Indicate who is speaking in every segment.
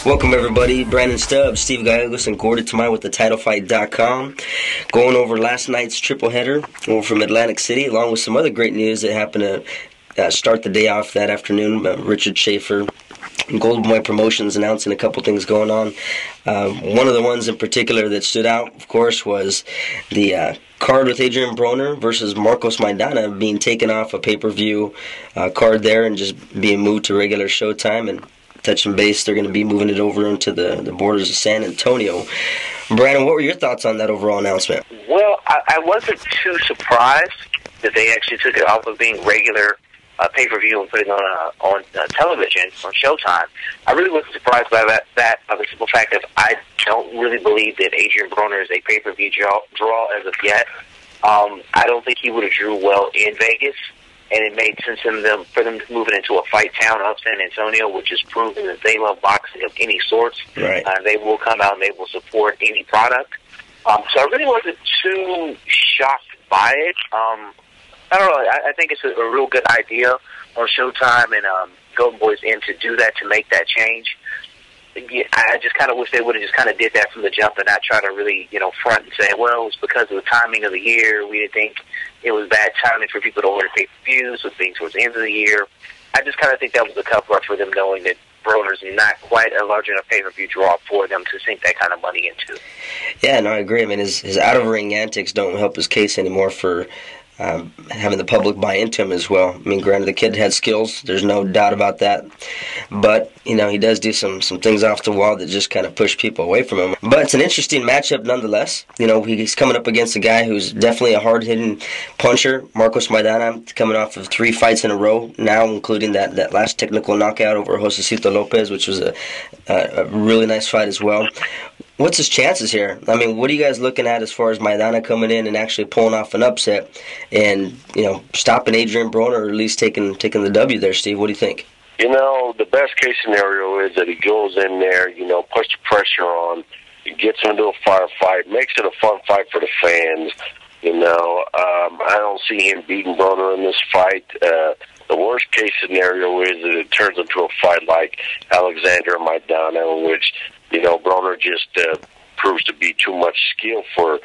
Speaker 1: Welcome everybody, Brandon Stubbs, Steve Gallegos, and Gordon Tamai with TheTitleFight.com. Going over last night's triple header over from Atlantic City, along with some other great news that happened to start the day off that afternoon. Richard Schaefer and Golden Boy Promotions announcing a couple things going on. One of the ones in particular that stood out, of course, was the card with Adrien Broner versus Marcos Maidana being taken off a pay-per-view card there and just being moved to regular showtime. And touching base, they're going to be moving it over into the borders of San Antonio. Brandon, what were your thoughts on that overall announcement?
Speaker 2: Well, I wasn't too surprised that they actually took it off of being regular pay-per-view and put it on television, on Showtime. I really wasn't surprised by that by the simple fact that I don't really believe that Adrien Broner is a pay-per-view draw as of yet. I don't think he would have drew well in Vegas, and it made sense for them to move it into a fight town of San Antonio, which is proven that they love boxing of any sorts.
Speaker 1: Right.
Speaker 2: They will come out and they will support any product. So I really wasn't too shocked by it. I don't know. I think it's a real good idea on Showtime and Golden Boy's in to do that, to make that change. I just kind of wish they would have just kind of did that from the jump and not try to really, front and say, well, it was because of the timing of the year. We didn't think it was bad timing for people to order pay-per-views, with being towards the end of the year. I just kind of think that was a cover-up for them, knowing that Broner's not quite a large enough pay-per-view draw for them to sink that kind of money into.
Speaker 1: Yeah, no, I agree. I mean, his out-of-ring antics don't help his case anymore for having the public buy into him as well. I mean, granted, the kid had skills. There's no doubt about that. But, he does do some things off the wall that just kind of push people away from him. But it's an interesting matchup nonetheless. He's coming up against a guy who's definitely a hard-hitting puncher, Marcos Maidana, coming off of 3 fights in a row now, including that last technical knockout over Josecito Lopez, which was a really nice fight as well. What's his chances here? I mean, what are you guys looking at as far as Maidana coming in and actually pulling off an upset and, stopping Adrien Broner, or at least taking the W there, Steve? What do you think?
Speaker 3: The best case scenario is that he goes in there, puts the pressure on, gets him into a firefight, makes it a fun fight for the fans. I don't see him beating Broner in this fight. The worst case scenario is that it turns into a fight like Alexander and Maidana, in which Broner just proves to be too much skill for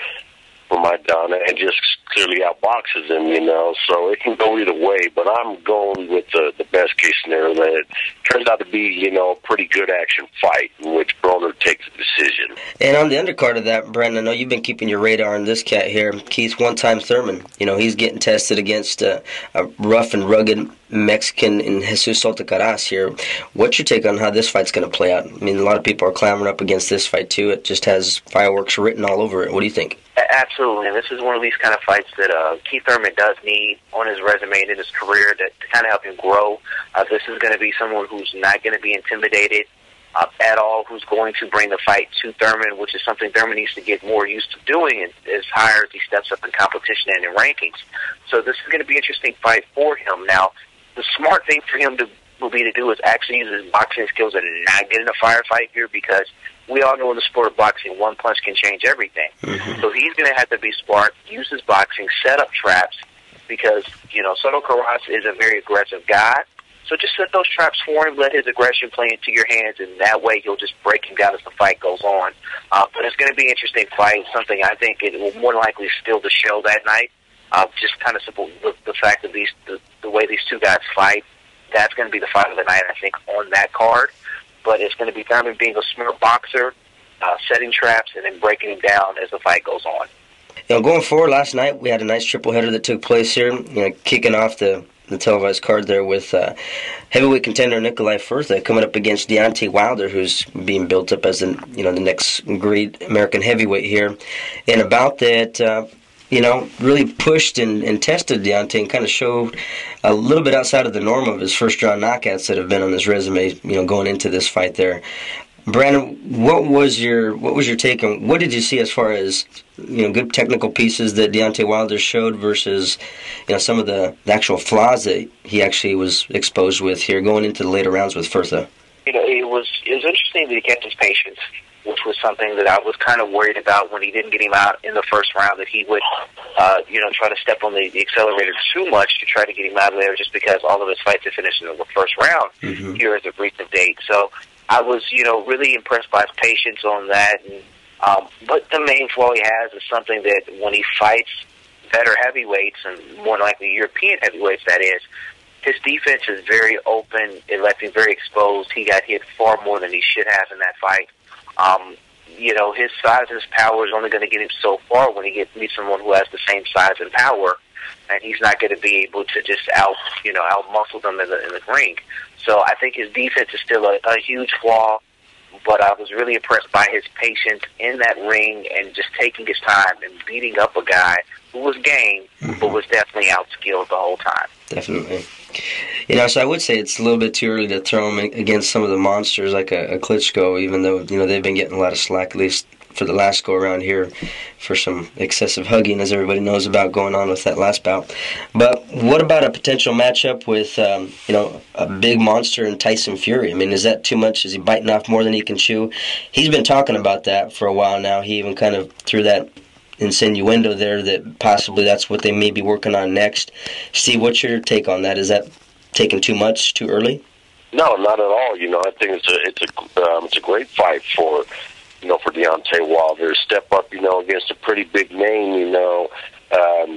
Speaker 3: Maidana and just clearly outboxes him, so it can go either way, but I'm going with the best case scenario that it turns out to be, a pretty good action fight in which Broner takes the decision.
Speaker 1: And on the undercard of that, Brandon, I know you've been keeping your radar on this cat here, Keith one-time Thurman. He's getting tested against a rough and rugged Mexican in Jesus Soto Karass here. What's your take on how this fight's going to play out? I mean, a lot of people are clamoring up against this fight, too. It just has fireworks written all over it. What do you think?
Speaker 2: Absolutely, and this is one of these kind of fights that Keith Thurman does need on his resume and in his career to kind of help him grow. This is going to be someone who's not going to be intimidated at all, who's going to bring the fight to Thurman, which is something Thurman needs to get more used to doing as higher as he steps up in competition and in rankings. So this is going to be an interesting fight for him. Now, the smart thing for him will be to do is actually use his boxing skills and not get in a firefight here, because we all know in the sport of boxing, one punch can change everything. Mm-hmm. So he's going to have to be smart, use his boxing, set up traps, because, Soto Karass is a very aggressive guy. So just set those traps for him, let his aggression play into your hands, and that way you'll just break him down as the fight goes on. But it's going to be an interesting fight, something I think it will more likely steal the show that night. Just kind of simple, the fact that the way these two guys fight, that's going to be the fight of the night, I think, on that card. But it's going to be Thurman being a smart boxer, setting traps, and then breaking him down as the fight goes on.
Speaker 1: Going forward, last night we had a nice triple header that took place here, kicking off the televised card there with heavyweight contender Nikolai Furtha coming up against Deontay Wilder, who's being built up as the next great American heavyweight here. And about that, really pushed and tested Deontay and kind of showed a little bit outside of the norm of his first-round knockouts that have been on his resume, going into this fight there. Brandon, what was your take on, what did you see as far as, good technical pieces that Deontay Wilder showed versus, some of the actual flaws that he actually was exposed with here going into the later rounds with Furtha?
Speaker 2: It was interesting that he kept his patience, which was something that I was kind of worried about when he didn't get him out in the first round, that he would, try to step on the accelerator too much to try to get him out of there, just because all of his fights had finished in the first round here as of recent date. So I was, really impressed by his patience on that. And, but the main flaw he has is something that when he fights better heavyweights, and more likely European heavyweights, that is, his defense is very open. It left him very exposed. He got hit far more than he should have in that fight. His size and his power is only going to get him so far when he meets someone who has the same size and power, and he's not going to be able to just out-muscle them in the ring. So I think his defense is still a huge flaw, but I was really impressed by his patience in that ring and just taking his time and beating up a guy who was game, but was definitely outskilled the whole time.
Speaker 1: Definitely. So I would say it's a little bit too early to throw him against some of the monsters like a Klitschko, even though, they've been getting a lot of slack, at least for the last go-around here, for some excessive hugging, as everybody knows about going on with that last bout. But what about a potential matchup with, a big monster in Tyson Fury? I mean, is that too much? Is he biting off more than he can chew? He's been talking about that for a while now. He even kind of threw that insinuendo there that possibly that's what they may be working on next. Steve, what's your take on that? Is that taking too much, too early?
Speaker 3: No, not at all. I think it's a great fight for Deontay Wilder. Step up, against a pretty big name.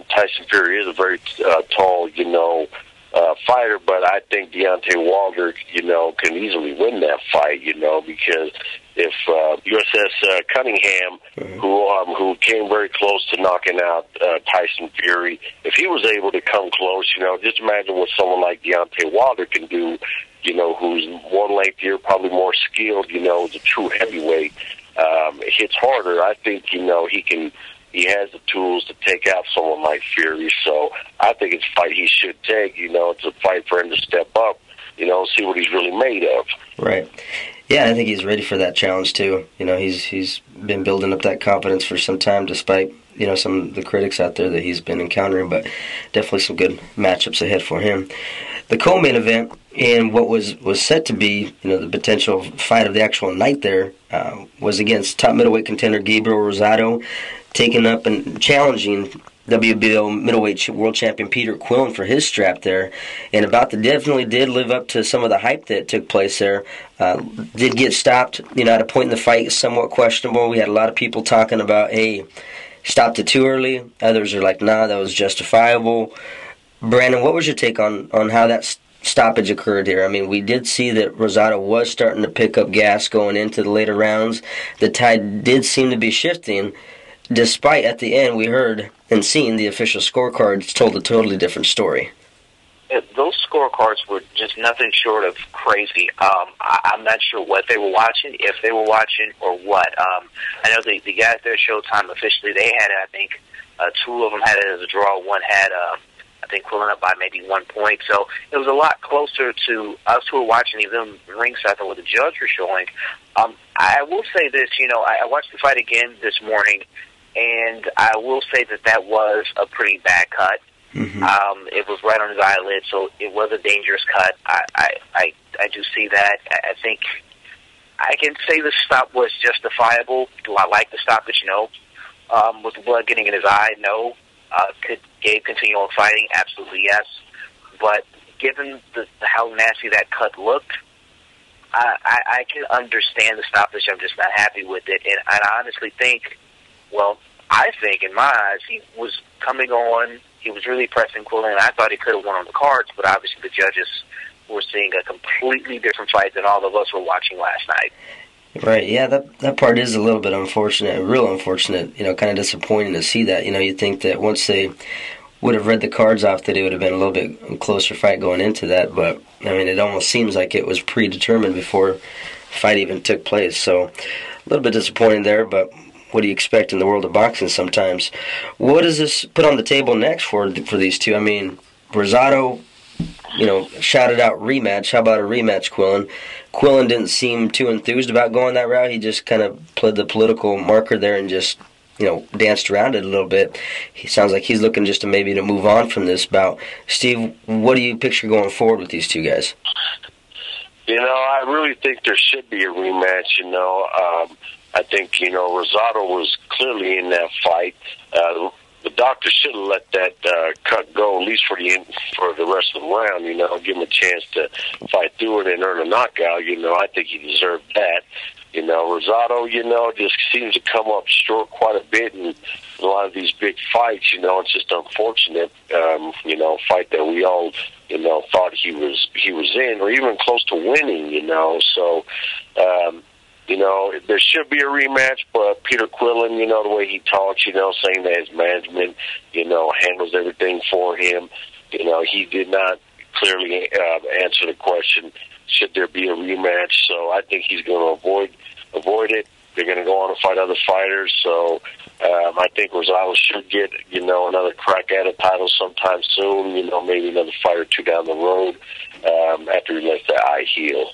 Speaker 3: Tyson Fury is a very tall, fighter, but I think Deontay Wilder, can easily win that fight, because if USS Cunningham, who came very close to knocking out Tyson Fury, if he was able to come close, just imagine what someone like Deontay Wilder can do, who's one lengthier, probably more skilled, is a true heavyweight. Hits harder. I think, he has the tools to take out someone like Fury, so I think it's a fight he should take. It's a fight for him to step up, see what he's really made of.
Speaker 1: Right. Yeah, I think he's ready for that challenge too. He's been building up that confidence for some time, despite some of the critics out there that he's been encountering. But definitely some good matchups ahead for him. The co-main event and what was set to be the potential fight of the actual night there was against top middleweight contender Gabriel Rosado, taking up and challenging WBO middleweight world champion Peter Quillin for his strap there, and definitely did live up to some of the hype that took place there. Did get stopped, at a point in the fight, somewhat questionable. We had a lot of people talking about, hey, stopped it too early. Others are like, nah, that was justifiable. Brandon, what was your take on how that stoppage occurred here? I mean, we did see that Rosado was starting to pick up gas going into the later rounds. The tide did seem to be shifting, despite at the end we heard and seen the official scorecards told a totally different story.
Speaker 2: Those scorecards were just nothing short of crazy. I'm not sure what they were watching, if they were watching, or what. I know the guys there at Showtime officially, they had it, I think, two of them had it as a draw. One had, I think, Quillin up by maybe 1 point. So it was a lot closer to us who were watching even ringside than what the judge was showing. I will say this, I watched the fight again this morning, and I will say that was a pretty bad cut. Mm-hmm. It was right on his eyelid, so it was a dangerous cut. I do see that. I think I can say the stop was justifiable. Do I like the stoppage? No. Was the blood getting in his eye? No. Could Gabe continue on fighting? Absolutely yes. But given how nasty that cut looked, I can understand the stoppage. I'm just not happy with it. And I honestly think, in my eyes, he was coming on. He was really pressing Quillin. I thought he could have won on the cards, but obviously the judges were seeing a completely different fight than all of us were watching last night.
Speaker 1: Right, yeah, that part is a little bit unfortunate, real unfortunate, kind of disappointing to see that. You'd think that once they would have read the cards off that it would have been a little bit closer fight going into that, but, it almost seems like it was predetermined before the fight even took place. So, a little bit disappointing there, but what do you expect in the world of boxing sometimes? What does this put on the table next for these two? Rosado, shouted out rematch. How about a rematch, Quillin? Quillin didn't seem too enthused about going that route. He just kind of played the political marker there and just, danced around it a little bit. He sounds like he's looking just to move on from this bout. Steve, what do you picture going forward with these two guys?
Speaker 3: I really think there should be a rematch, I think, Rosado was clearly in that fight. The the doctor should have let that cut go, at least for the rest of the round, give him a chance to fight through it and earn a knockout. I think he deserved that. Rosado, just seems to come up short quite a bit in a lot of these big fights. It's just unfortunate, fight that we all, thought he was in, or even close to winning, So, there should be a rematch, but Peter Quillin, the way he talks, saying that his management, handles everything for him. He did not clearly answer the question, should there be a rematch? So I think he's going to avoid it. They're going to go on and fight other fighters. So I think Rosado should get, another crack at a title sometime soon, maybe another fight or two down the road after he lets that eye heal.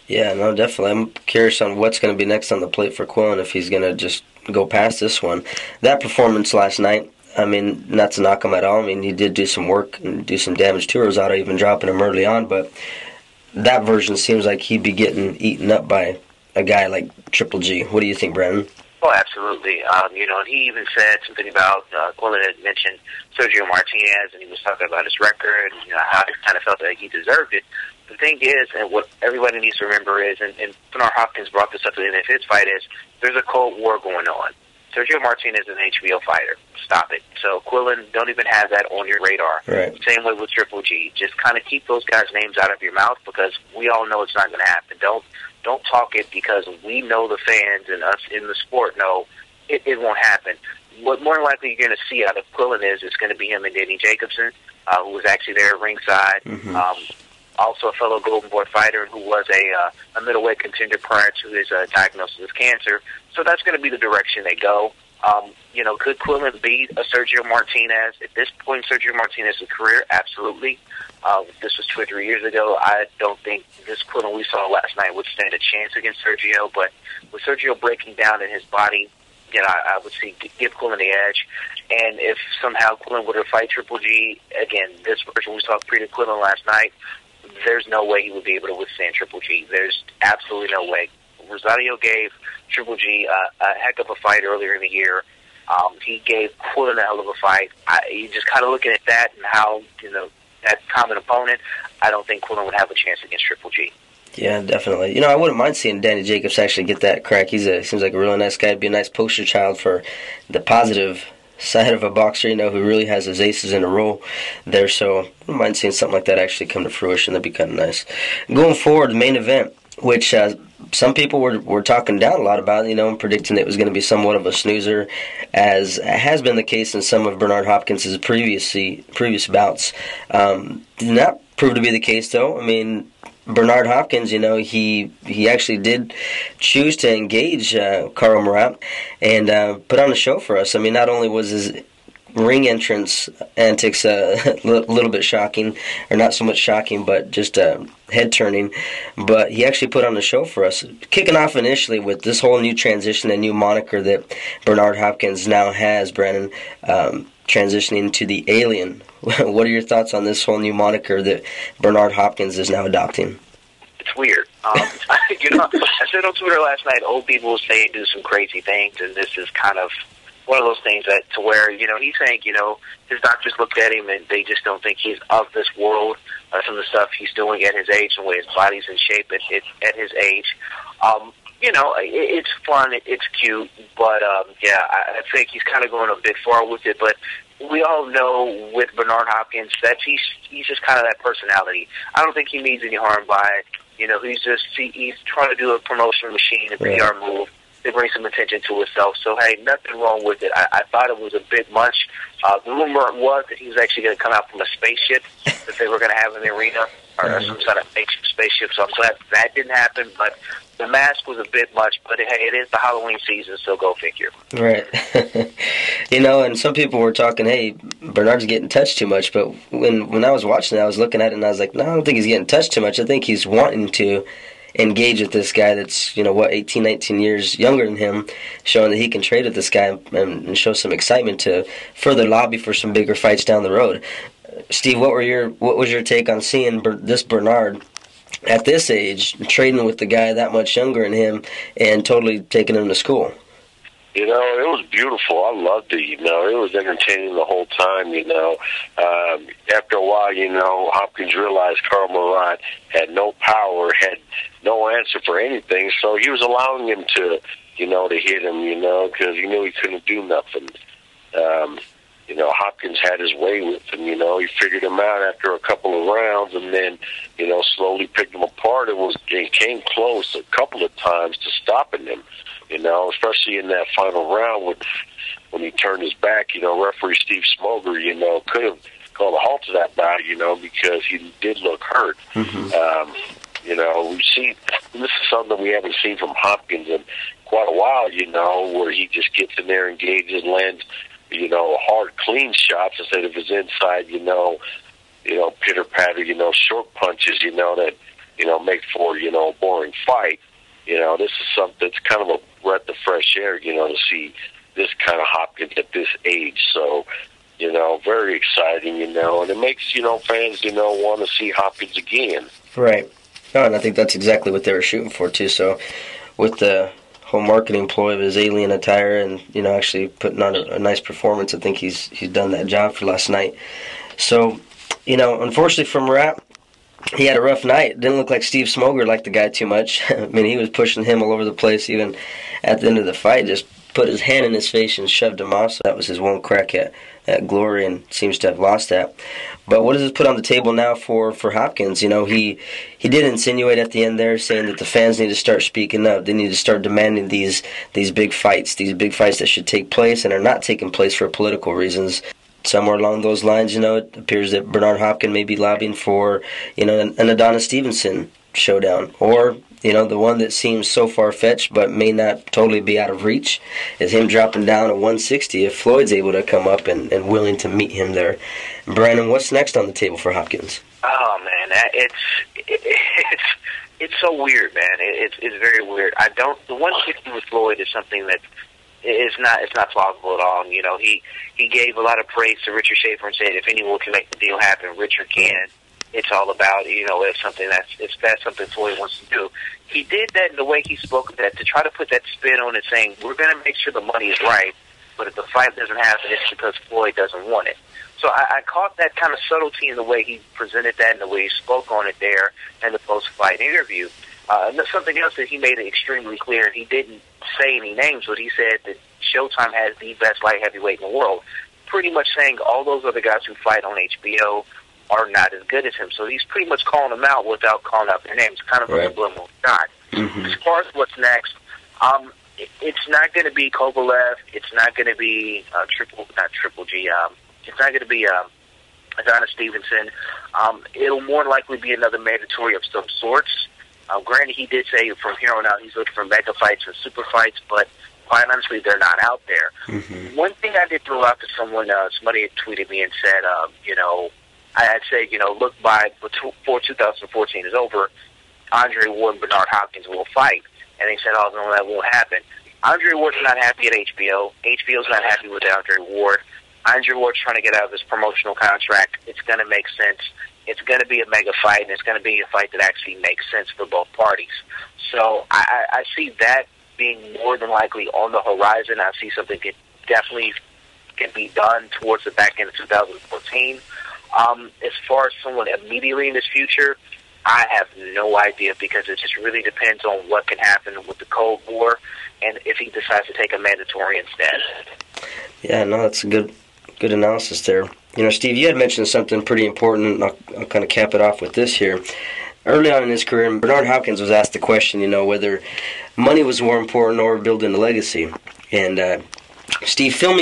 Speaker 1: Yeah, no, definitely. I'm curious on what's going to be next on the plate for Quillin, if he's going to just go past this one. That performance last night, not to knock him at all. He did do some work and do some damage to Rosado, even dropping him early on, but that version seems like he'd be getting eaten up by a guy like Triple G. What do you think, Brandon?
Speaker 2: Oh, absolutely. And he even said something about, Quillin had mentioned Sergio Martinez, and he was talking about his record, and, how he kind of felt that he deserved it. The thing is, and what everybody needs to remember is, and Bernard Hopkins brought this up in his fight, is there's a Cold War going on. Sergio Martinez is an HBO fighter. Stop it. So Quillin, don't even have that on your radar.
Speaker 1: Right.
Speaker 2: Same way with Triple G. Just kind of keep those guys' names out of your mouth, because we all know it's not going to happen. Don't talk it, because we know, the fans and us in the sport know it won't happen. What more than likely you're going to see out of Quillin is it's going to be him and Danny Jacobson, who was actually there at ringside. Mm-hmm. Also a fellow Golden Boy fighter who was a middleweight contender prior to his diagnosis of cancer. So that's going to be the direction they go. Could Quillin beat a Sergio Martinez? At this point in Sergio Martinez's career, absolutely. This was 2 or 3 years ago. I don't think this Quillin we saw last night would stand a chance against Sergio, but with Sergio breaking down in his body, I would give Quillin the edge. And if somehow Quillin were to fight Triple G, again, this version we saw Peter Quillin last night, there's no way he would be able to withstand Triple G. There's absolutely no way. Rosado gave Triple G a heck of a fight earlier in the year. He gave Quillin a hell of a fight. You just kind of looking at that and how, that common opponent, I don't think Quillin would have a chance against Triple G.
Speaker 1: Yeah, definitely. I wouldn't mind seeing Danny Jacobs actually get that crack. Seems like a really nice guy. He'd be a nice poster child for the positive side of a boxer, who really has his aces in a row there. So I wouldn't mind seeing something like that actually come to fruition. That'd be kind of nice. Going forward, the main event, which some people were talking down a lot about, and predicting it was going to be somewhat of a snoozer, as has been the case in some of Bernard Hopkins' previous bouts. Did not prove to be the case, though. Bernard Hopkins, he actually did choose to engage Karo Murat and put on a show for us. Not only was his ring entrance antics a little bit shocking, or not so much shocking, but just head-turning, but he actually put on a show for us, kicking off initially with this whole new transition and new moniker that Bernard Hopkins now has, Brandon, transitioning to the Alien. What are your thoughts on this whole new moniker that Bernard Hopkins is now adopting?
Speaker 2: It's weird. I said on Twitter last night, old people say do some crazy things, and this is kind of one of those things that to where, he's saying, his doctors looked at him and they just don't think he's of this world. Some of the stuff he's doing at his age and the way his body's in shape at his age. It's fun, it's cute, but I think he's kind of going a bit far with it. But we all know with Bernard Hopkins that he's just kind of that personality. I don't think he means any harm by it. He's trying to do a promotional machine, a PR move to bring some attention to himself. So, hey, nothing wrong with it. I thought it was a bit much. The rumor was that he was actually going to come out from a spaceship that they were going to have in the arena, or some sort of makeshift spaceship. So I'm glad that didn't happen. But the mask was a bit much. But, hey, it is the Halloween season, so go figure.
Speaker 1: Right. And some people were talking, hey, Bernard's getting touched too much. But when I was watching it, I was looking at it, and I was like, no, I don't think he's getting touched too much. I think he's wanting to engage with this guy that's, 18, 19 years younger than him, showing that he can trade with this guy and show some excitement to further lobby for some bigger fights down the road. Steve, what was your take on seeing this Bernard at this age trading with the guy that much younger than him and totally taking him to school?
Speaker 3: You know, it was beautiful. I loved it, you know. It was entertaining the whole time, you know. After a while, you know, Hopkins realized Murat had no power, had no answer for anything, so he was allowing him to, you know, to hit him, you know, because he knew he couldn't do nothing. You know, Hopkins had his way with him, you know. He figured him out after a couple of rounds and then, you know, slowly picked him apart. It came close a couple of times to stopping him. You know, especially in that final round when he turned his back, you know, referee Steve Smoger, you know, could have called a halt to that bout, you know, because he did look hurt. You know, this is something we haven't seen from Hopkins in quite a while, you know, where he just gets in there, engages, lands, you know, hard, clean shots instead of his inside, you know, pitter-patter, you know, short punches, you know, that, you know, make for, you know, a boring fight. You know, this is something that's kind of a breath of fresh air, you know, to see this kind of Hopkins at this age. So, you know, very exciting, you know, and it makes, you know, fans, you know, want to see Hopkins again.
Speaker 1: Right. No, and I think that's exactly what they were shooting for, too. So, with the whole marketing ploy of his alien attire and, you know, actually putting on a nice performance, I think he's done that job for last night. So, you know, unfortunately for Murat, he had a rough night. Didn't look like Steve Smoger liked the guy too much. I mean, he was pushing him all over the place, even at the end of the fight. Just put his hand in his face and shoved him off. So that was his one crack at glory, and seems to have lost that. But what does this put on the table now for Hopkins? You know, he did insinuate at the end there, saying that the fans need to start speaking up. They need to start demanding these big fights that should take place and are not taking place for political reasons. Somewhere along those lines, you know, it appears that Bernard Hopkins may be lobbying for, you know, an Adonis Stevenson showdown. Or, you know, the one that seems so far-fetched but may not totally be out of reach is him dropping down at 160 if Floyd's able to come up and willing to meet him there. Brandon, what's next on the table for Hopkins?
Speaker 2: Oh, man, it's so weird, man. It's very weird. The 160 with Floyd is something that it's not plausible at all. You know, he gave a lot of praise to Richard Schaefer and said if anyone can make the deal happen, Richard can. It's all about, you know, if that's something Floyd wants to do. He did that in the way he spoke of that, to try to put that spin on it, saying we're going to make sure the money is right, but if the fight doesn't happen, it's because Floyd doesn't want it. So I caught that kind of subtlety in the way he presented that and the way he spoke on it there in the post-fight interview. Something else that he made it extremely clear, he didn't say any names, but he said that Showtime has the best light heavyweight in the world, pretty much saying all those other guys who fight on HBO are not as good as him. So he's pretty much calling them out without calling out their names, kind of a subliminal shot. As far as what's next, it's not going to be Kovalev. It's not going to be Triple G. It's not going to be Adonis Stevenson. It'll more likely be another mandatory of some sorts. Granted, he did say from here on out he's looking for mega fights and super fights, but quite honestly, they're not out there. One thing I did throw out to someone, somebody had tweeted me and said, you know, I'd say, you know, look before 2014 is over, Andre Ward and Bernard Hopkins will fight. And they said, oh, no, that won't happen. Andre Ward's not happy at HBO. HBO's not happy with Andre Ward. Andre Ward's trying to get out of his promotional contract. It's going to make sense. It's going to be a mega fight, and it's going to be a fight that actually makes sense for both parties. So I see that being more than likely on the horizon. I see something that definitely can be done towards the back end of 2014. As far as someone immediately in this future, I have no idea, because it just really depends on what can happen with the Cold War and if he decides to take a mandatory instead.
Speaker 1: Yeah, no, that's a good analysis there. You know, Steve, you had mentioned something pretty important, and I'll kind of cap it off with this here. Early on in his career, Bernard Hopkins was asked the question, you know, whether money was more important or building a legacy. And Steve, fill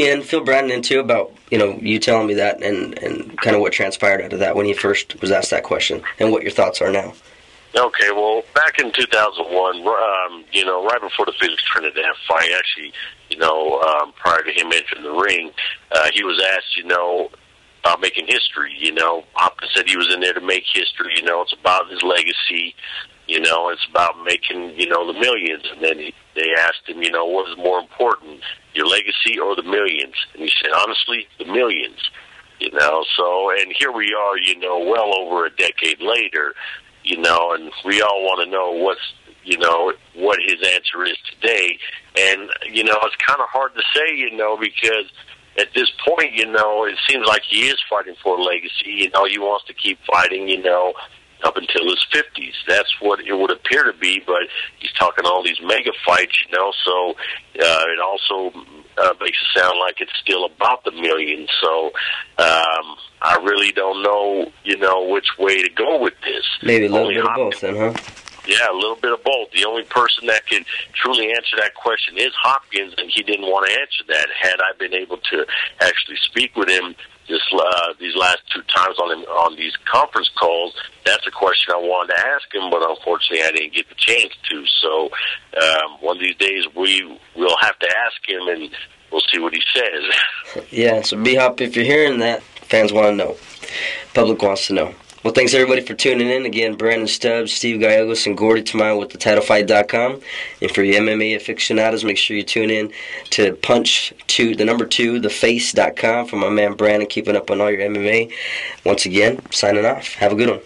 Speaker 1: Brandon in too about, you know, you telling me that and kind of what transpired out of that when he first was asked that question and what your thoughts are now.
Speaker 3: Okay, well, back in 2001, you know, right before the Felix Trinidad fight, actually, you know, prior to him entering the ring, he was asked, you know, about making history. You know, Hopkins said he was in there to make history. You know, it's about his legacy. You know, it's about making, you know, the millions. And then they asked him, you know, what is more important, your legacy or the millions? And he said, honestly, the millions. You know, so, and here we are, you know, well over a decade later, you know, and we all want to know what's, what his answer is today. And, it's kind of hard to say, because at this point, it seems like he is fighting for a legacy. He wants to keep fighting, up until his 50s. That's what it would appear to be, but he's talking all these mega fights, so it also makes it sound like it's still about the millions. So I really don't know, which way to go with this.
Speaker 1: Maybe a little bit of both then, huh?
Speaker 3: Yeah, a little bit of both. The only person that can truly answer that question is Hopkins, and he didn't want to answer that. Had I been able to actually speak with him these last 2 times on these conference calls, that's a question I wanted to ask him, but unfortunately I didn't get the chance to. So one of these days we'll have to ask him, and we'll see what he says.
Speaker 1: Yeah, so B-Hop, if you're hearing that, fans want to know. Public wants to know. Well, thanks everybody for tuning in. Again, Brandon Stubbs, Steve Gallegos, and Gordy Tamayo with TheTitleFight.com. And for your MMA aficionados, make sure you tune in to the number 2, TheFace.com for my man Brandon, keeping up on all your MMA. Once again, signing off. Have a good one.